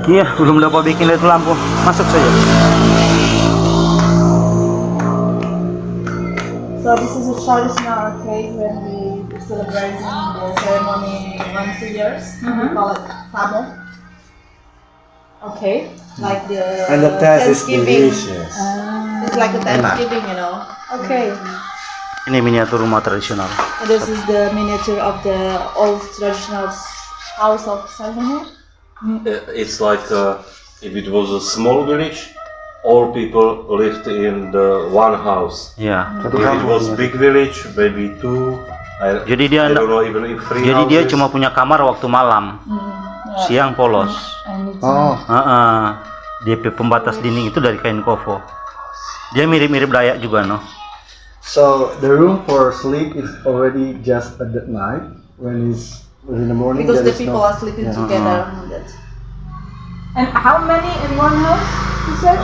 Iya, belum dapat bikin itu lampu. Masuk saja. So this is a traditional arcade when we celebrating the ceremony once a year. We call it Tamo. Okay, like the And the taste is Thanksgiving. delicious. It's like a Thanksgiving, you know. Okay. Ini miniatur rumah tradisional. And this is the miniature of the old traditional house of Salomon. It's like if it was a small village, all people lived in the one house. Iya. If it was big village, maybe two. Jadi dia I don't know even if three Jadi dia houses. cuma punya kamar waktu malam. Siang polos. And it's Oh, DP pembatas dinding itu dari kain kofo. Dia mirip-mirip Dayak juga, no? so the room for sleep is already just at the night when it's in the morning. because there the is people no, are sleeping together. And how many in one house, you said?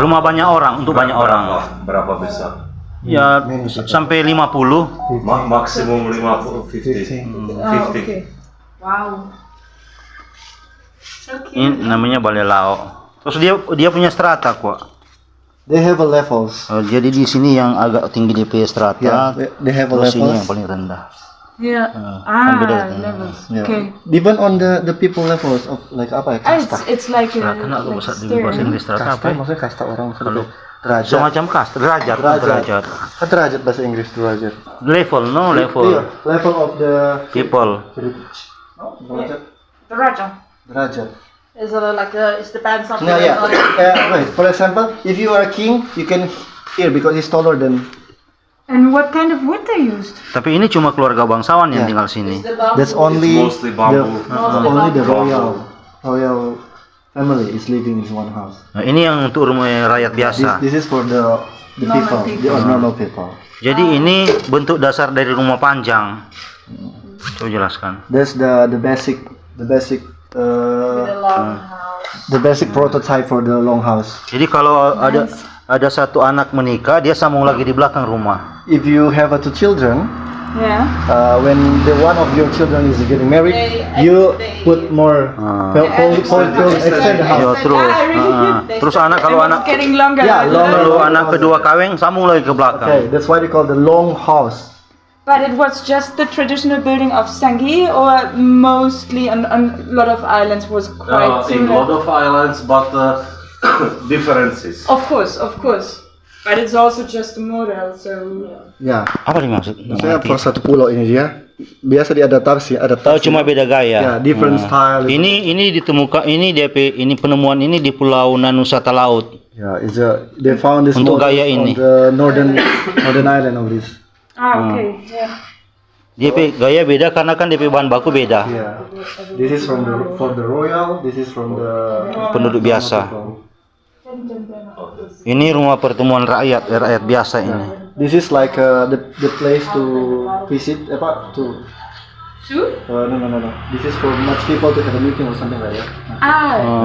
Rumah banyak orang, untuk banyak orang. Berapa besar? Ya, Many people. sampai 50. Maksimum 50, 50. 15. Okay. Wow. So cute. Ini namanya Balelao. Terus dia punya strata kok. They have a levels. Jadi di sini yang agak tinggi DP strata, Yeah, they have a terus ini yang levels. paling rendah. Yeah. kan beda. Levels. Yeah. Okay. Even on the people levels of like apa ya? Kasta. It's like a Strata nggak like bahasa di stair. bahasa Inggris strata apa? Kasta Ya? maksudnya kasta orang maksudnya Kalau derajat. semacam kasta, derajat. Derajat. Kan derajat bahasa Inggris derajat. Level, no level. Iya, level of the People. derajat. Raja. Derajat. It's like it depends on No, yeah. Wait, for example, if you are a king, you can hear because he's taller than. And what kind of wood they used? Tapi ini cuma keluarga bangsawan yang Yeah. tinggal sini. That's only It's mostly bamboo. only the royal family is living in one house. Nah, ini yang untuk rumah rakyat biasa. This is for the Normal people, the normal people. Jadi ini bentuk dasar dari rumah panjang. Coba jelaskan. That's the basic the basic prototype for the long house. Jadi kalau ada satu anak menikah, dia sambung lagi di belakang rumah. If you have two children, Yeah. when the one of your children is getting married, you put more extend the Ya, house. terus anak kalau And anak it's getting longer. Yeah, longer. kalau anak kedua kaweng sambung lagi ke Okay, belakang. that's why they call the long house. But it was just the traditional building of Sanghi, or mostly on a lot of islands was quite In a lot similar. of islands, but differences. Of course. But it's also just a model, so. Ya, Apa dimaksud? saya per satu pulau ini dia biasa diadaptasi, Tahu cuma beda gaya. Ya, different style. Ini ditemukan ini penemuan ini di Pulau Nanusata Laut. Yeah, they found this Untuk model gaya on ini. the northern island of this. Okay. Yeah. DP gaya beda karena kan DP bahan baku beda. Yeah, this is from the royal. This is from the Penduduk biasa. Ini rumah pertemuan rakyat biasa ini. This is like the place to visit. To no. This is for much people to have a meeting or something like that.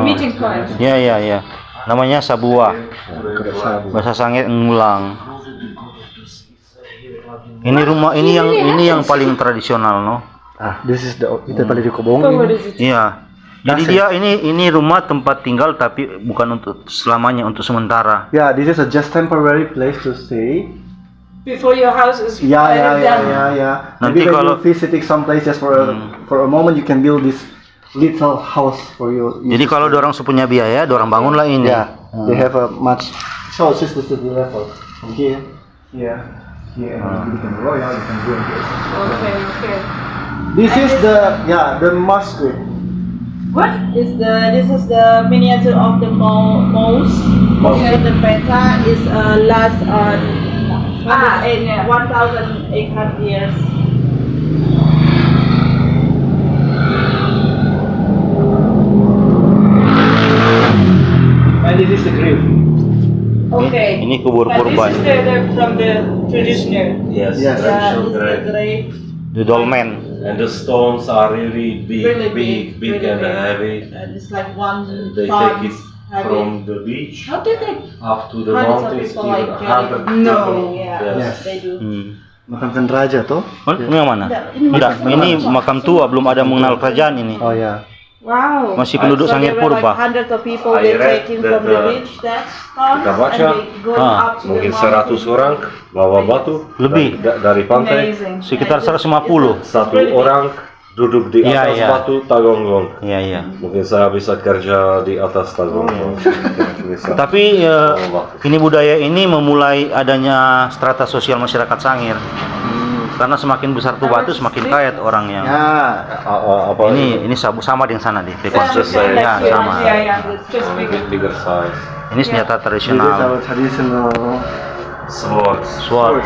Meeting point. Ya. Namanya Sabua. Bahasa Sangir ngulang. Ini rumah ini yang paling tradisional, no? This is kita pada di Kobong. So what is it? Iya. Jadi dia ini rumah tempat tinggal tapi bukan untuk selamanya, untuk sementara. Yeah, this is a just temporary place to stay. Before your house is Yeah. Nanti Maybe when kalau- you're visiting some place just for a moment, you can build this little house for you. Jadi kalau dorang sepunya biaya, dorang bangunlah ini. Yeah, they have a much. So it's just the level from here. Yeah. And you can royal, you can do this. Okay. This is the masquerade. What? This is the miniature of the mouse. Okay. The beta is last on 1,800 years. And this is the grave. Okay. Ini kubur But this kurban. is from the traditional. Yes, Yes. traditional This is the grave. grave. The dolmen. And the stones are really big, Really big, really and big. heavy. And it's like one They ton take it heavy. from the beach How do they? up to the Hundreds of mountains. people Even like 100 No. people. Yeah, Yes. they do. Makamkan raja toh? Ini yang mana? Ini Enggak, ini makam tua, belum ada mengenal kerajaan ini. Oh ya. Wow. Masih penduduk So there Sangir were like purba. hundreds of people I they read taking that, from the beach that town kita baca, and they go up to mungkin the 100 mountain. orang bawa batu Lebih. dari pantai. Amazing. Sekitar Yeah, it's 150. Satu orang duduk di Iya, atas iya. batu tagonggong. Iya, iya. Mungkin saya bisa kerja di atas tagonggong. Bisa. Tapi ini budaya ini memulai adanya strata sosial masyarakat Sangir. Karena semakin besar tuh batu semakin kaya tuh orang yang. Ya, apa Ini sama dengan sana di Pekon. Just say, Ya, sama. Yeah, yeah. Just bigger. bigger size. Ini senjata this is tradisional. our traditional Swords. Sword. sword.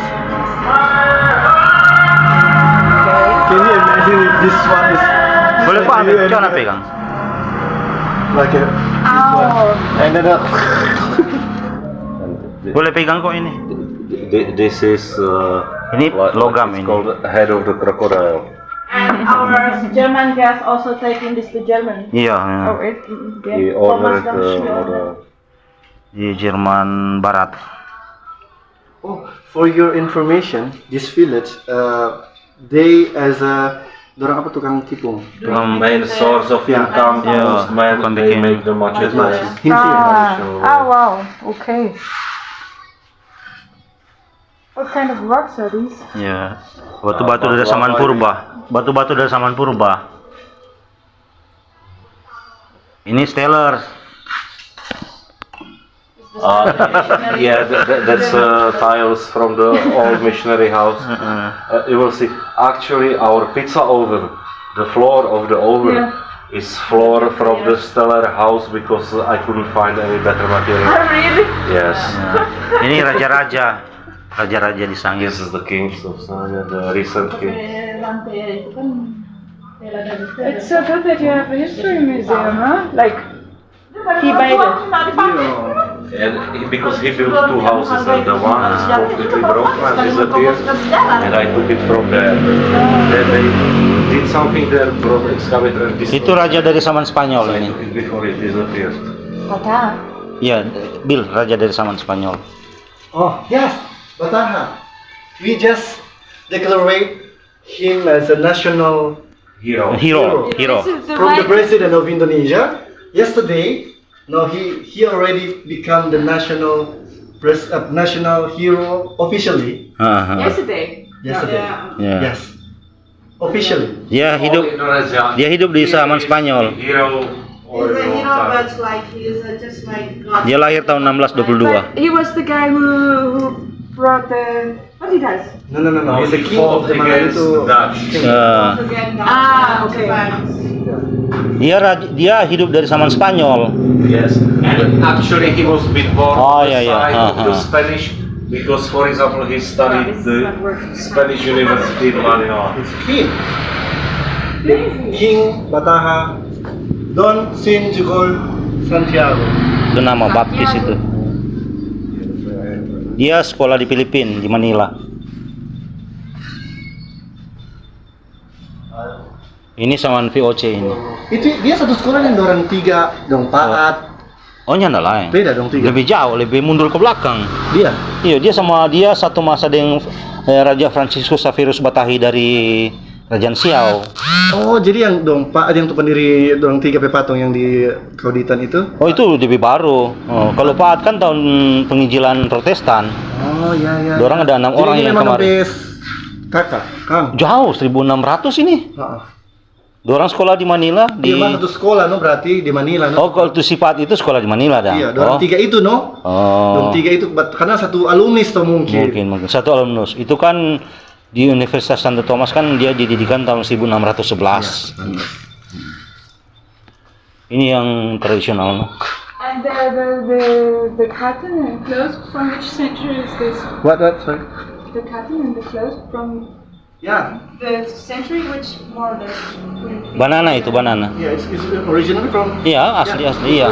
Can you imagine if this one is Boleh Pak ambil, jangan pegang. like a Ow. and then Boleh pegang kok ini. This is Ini logam it's ini. called head of the crocodile. And our German guys also taking this to Germany. Iya, Oh, ya. He ordered model. Di Jerman Barat. oh, for your information, this village they as a dorang apa tukang tipung. The main source of income for Yeah. most men, Bukan they bikin make the machete. Hinti. Ah, wow. Okay. What kind of rocks are these? Ya. Batu-batu dari zaman purba. Batu-batu dari zaman purba. Ini stellar. Yeah, that's tiles from the old missionary house. You will see. Actually, our pizza oven, the floor of the oven, is floor from the stellar house because I couldn't find any better material. Oh, really? Yes, Ini raja-raja. Raja-raja di Sangir. this is the kings of Sanya, the recent king. Lantai itu kan bela dari It's so good that you have a history museum, huh? Like, he made it. And because he built two houses, and the one is completely broken and disappeared, and I took it from there. Then they did something there, brought excavator and Itu raja dari zaman Spanyol I ini. took it before it disappeared. Mata. Iya, Bill, raja dari zaman Spanyol. Oh yes, Bataha. We just declare him as a national Hero. Hero. This is the from the right. president of Indonesia. Yesterday, no, he already become the national national hero officially. Yesterday. Yesterday, Ya. yes, officially. Dia hidup di zaman Spanyol. Hero. He's a hero, but like he's just like God. Dia lahir tahun 1622. But he was the guy who brought the. What he does? No. He's the He king of fought the against Manado. Dutch. Again, Ah, okay. Dia hidup dari zaman Spanyol. Yes, and actually he was a bit born Oh, on the yeah, yeah. side of the Uh-huh. Spanish because, for example, he studied the Spanish University in Manila. He's king. King Bataha Don Sin Jugol Santiago. Itu nama baptis itu. Dia sekolah di Filipina, di Manila. Ini sama VOC ini. Itu dia satu sekolah yang orang tiga, dong paat. Oh, nyanda lain. Beda dong tiga. Lebih jauh, lebih mundur ke belakang. Dia. Iya, dia satu masa dengan Raja Franciscus Savirus Batahi dari Kerajaan Siau. Oh, jadi yang dong paat yang tuh pendiri dong tiga pepatung yang di Kauditan itu? Oh, itu lebih baru. Oh, kalau Paat kan tahun penginjilan Protestan. Oh, ya. Dorang ada 6 Jadi orang ini yang memang kemarin. sampai kakak, Kang. Jauh 1600 ini. Dorang sekolah di Manila di. Dia mah satu sekolah no berarti di Manila no. Oh, kalau itu sifat itu sekolah di Manila dah. Iya, dorang Oh. tiga itu no. Dong Oh. tiga itu karena satu alumnis tuh mungkin. Mungkin satu alumnus. Itu kan di Universitas Santo Thomas kan dia didirikan tahun 1611. Ini yang tradisional. No? And the cotton and clothes, from which century is this? What sorry? The cotton and the clothes from Ya, the century which more or less would it be? Banana itu banana. yeah, it's originally from Iya, asli iya.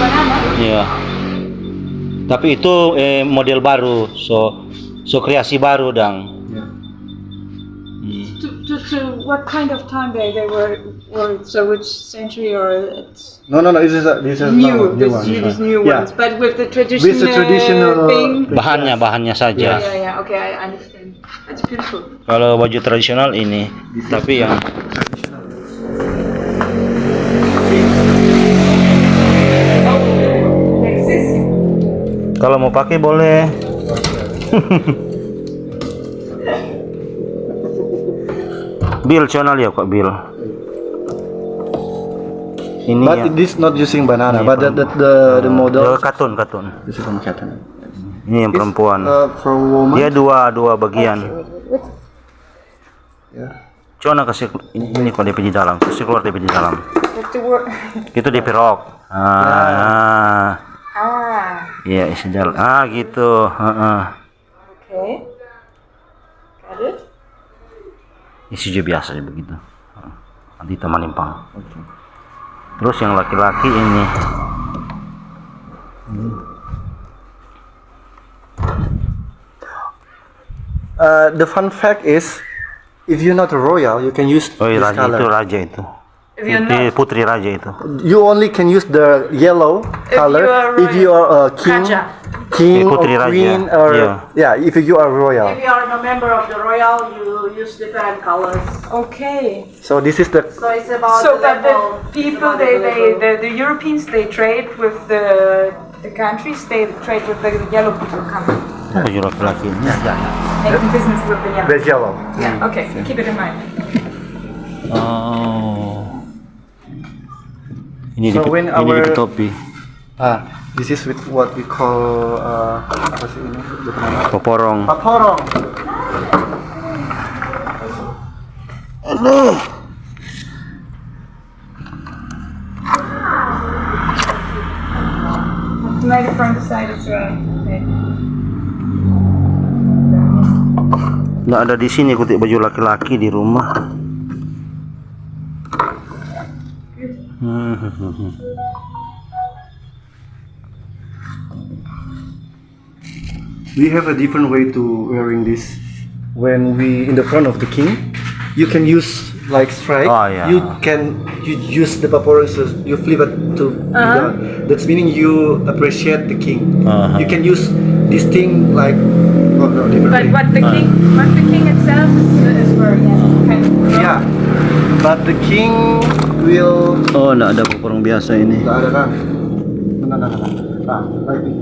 Banana? Iya. Tapi itu model baru, so kreasi baru dang. To what kind of time they were, or so which century or it's No, this is new, new one. these new Yeah. ones, but with the traditional, With the traditional thing. Bahannya saja. Yeah, okay, I understand. That's beautiful. Kalau baju tradisional ini, tapi yang Kalau mau pakai boleh. Bill, channel ya kok Bill. Ini But ya. this not using banana, Ini but the model. Katun. This is from Cotton. Ini yang perempuan. For woman. Dia dua bagian. Yeah. Cona kasih ini kok DP di dalam, kasih keluar DP di dalam. Itu DP rok. Iya isi dalam. Gitu. Okay. Got it. Isi juga biasa ya begitu. Nanti teman impang. Terus yang laki-laki ini. The fun fact is, if you're not a royal, you can use Oh, this raja color. itu raja itu. If you're Putri raja itu. You only can use the yellow If color you are if you are a king, Raja. king or Putri raja. queen, or Yeah. if you are royal. If you are a member of the royal, you use different colors. Okay. So this is the So it's about So the but the level. people, It's about the level. the Europeans, they trade with the countries. They trade with the yellow people coming, Baju laki-laki ini. making business with the yellow. red yellow. Yeah. Okay. Keep it in mind. Oh. Ini So when ini our- di topi. This is with what we call apa sih ini? Peporong. Paporong. Maybe from the side as well. Okay. Nggak ada di sini kutip baju laki-laki di rumah. We have a different way to wearing this. When we in the front of the king, you can use like stripe. Oh, yeah. You use the paporong, so you flip it to that's meaning you appreciate the king. You can use this thing like different But way. what the king itself is wearing, kind of. Yeah, but the king will. Oh, nggak ada peporong biasa ini. Nggak ada kan?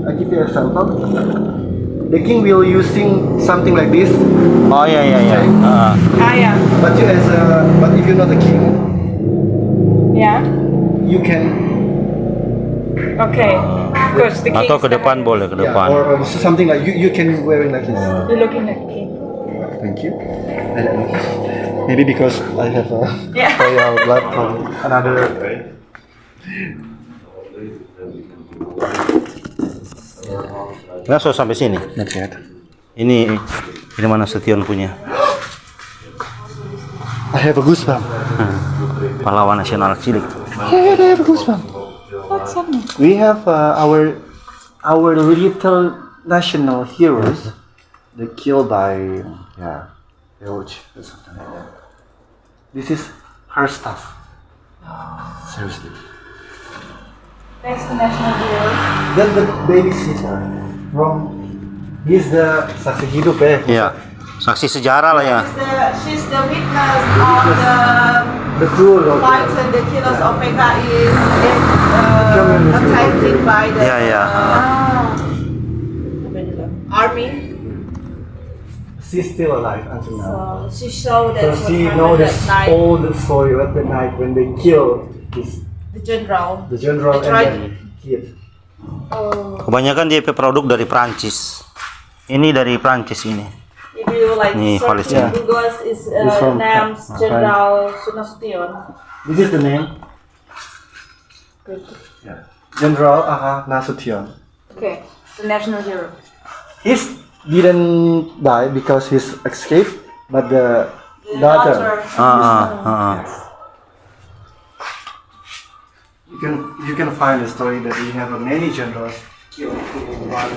I give you a example. The king will using something like this, Oh iya. Yeah. but if you're not the king, Yeah. you can Okay. Of course, the king. Atau ke depan boleh ke depan. or something like you can wearing like this. You're looking like a king. Thank you. I don't know. Maybe because I have a Yeah. royal blood from another. Nggak so sampai sini. Not yet. Ini mana Setion punya. I have a goosebump. Pahlawan nasional cilik. I have a goosebump. What's happening? We have our little national heroes. They killed by George or something like that. This is her stuff. Seriously. Next to national hero. Then the babysitter from he's the saksi hidup Iya. Saksi sejarah lah ya. She's the witness of The cruel the fights and the killers of PKI attacked by the Iya. army. She's still alive until now. So she showed So that what she happened knows that night. all the story at the night when they killed The general. the general That's and right. then kid. Kebanyakan dia produk dari Prancis. Ini dari Prancis ini. If you like Nih, search Valisnya. in Google, is This from- names General Sunasution. This is the name. Yeah. General Nasution. Okay. The national hero. He's didn't die because he's escaped, but the daughter. You can find a story that we have many generals killed in one.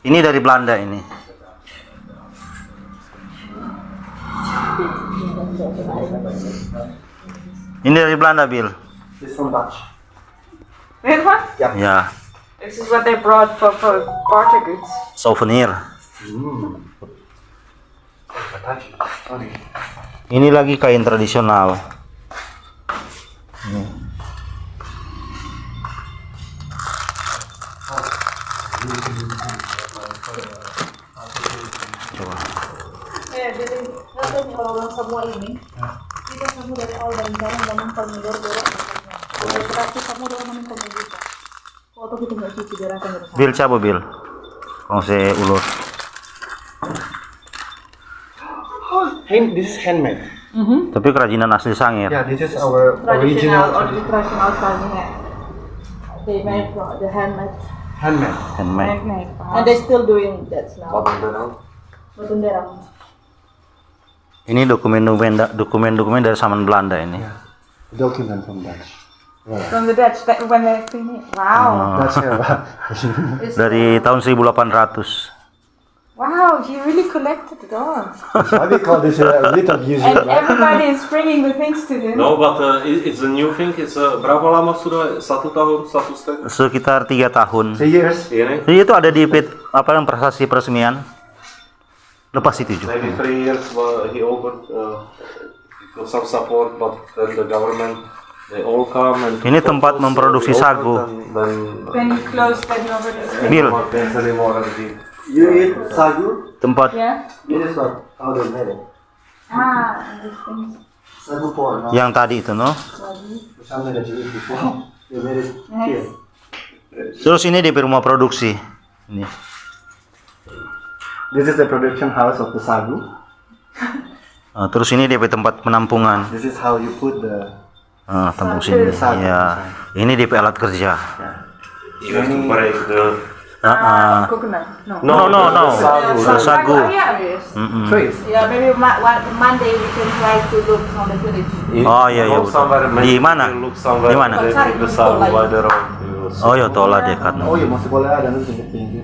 Ini dari Belanda ini. Ini dari Belanda, Bill. This from Dutch. That one? Ya, This is what they brought for barter goods. souvenir. Sorry. Ini lagi kain tradisional. Coba. Jadi kalau orang semua ini, kita semua dari awal dan sekarang ngomong pemilih dorong. Terakhir kamu dorong ngomong pemilih. Waktu kita nggak cuci darah kan dari sana. Bil coba bil. Kong se ulur. This is handmade. Tapi kerajinan asli Sangir. Yeah, this is our original Traditional Sangir. They made the handmade. handmade. Handmade. And they still doing that now. Batunderang. Ini dokumen dari zaman Belanda ini. Document from Dutch. From the Dutch, that when they clean it. Wow. That's Dari tahun 1800. Wow, he really collected it all. why we call this a little museum. And everybody is bringing the things to him. No, but it's a new thing. It's berapa lama sudah? 1 tahun, 1 setengah? Sekitar 3 tahun. 3 years. Ini? Jadi itu ada di apa yang prasasti peresmian. Lepas itu juga. Maybe 3 years he opened some support, but then the government they all come and Ini tempat memproduksi sagu. Then he closed that over the Bil, You eat sagu? tempat Yeah. This is what how they made it. Ah, these things. Sagu pork. No? yang tadi itu, no? Something that you eat before. They made it here. Terus ini di rumah produksi. Ini. This is the production house of the sagu. Terus ini DP tempat penampungan. This is how you put the Tampung sini. Sagu. Ya. Ini DP alat kerja. You have to break the Coconut. No. No. sagu. Sagu. Yeah. trees. Yeah, maybe Monday we can try to look on the village. Oh iya ya. Di mana? Di mana? The sagu by the road. Oh ya, tola dekat. Oh ya masih boleh ada nanti di pinggir.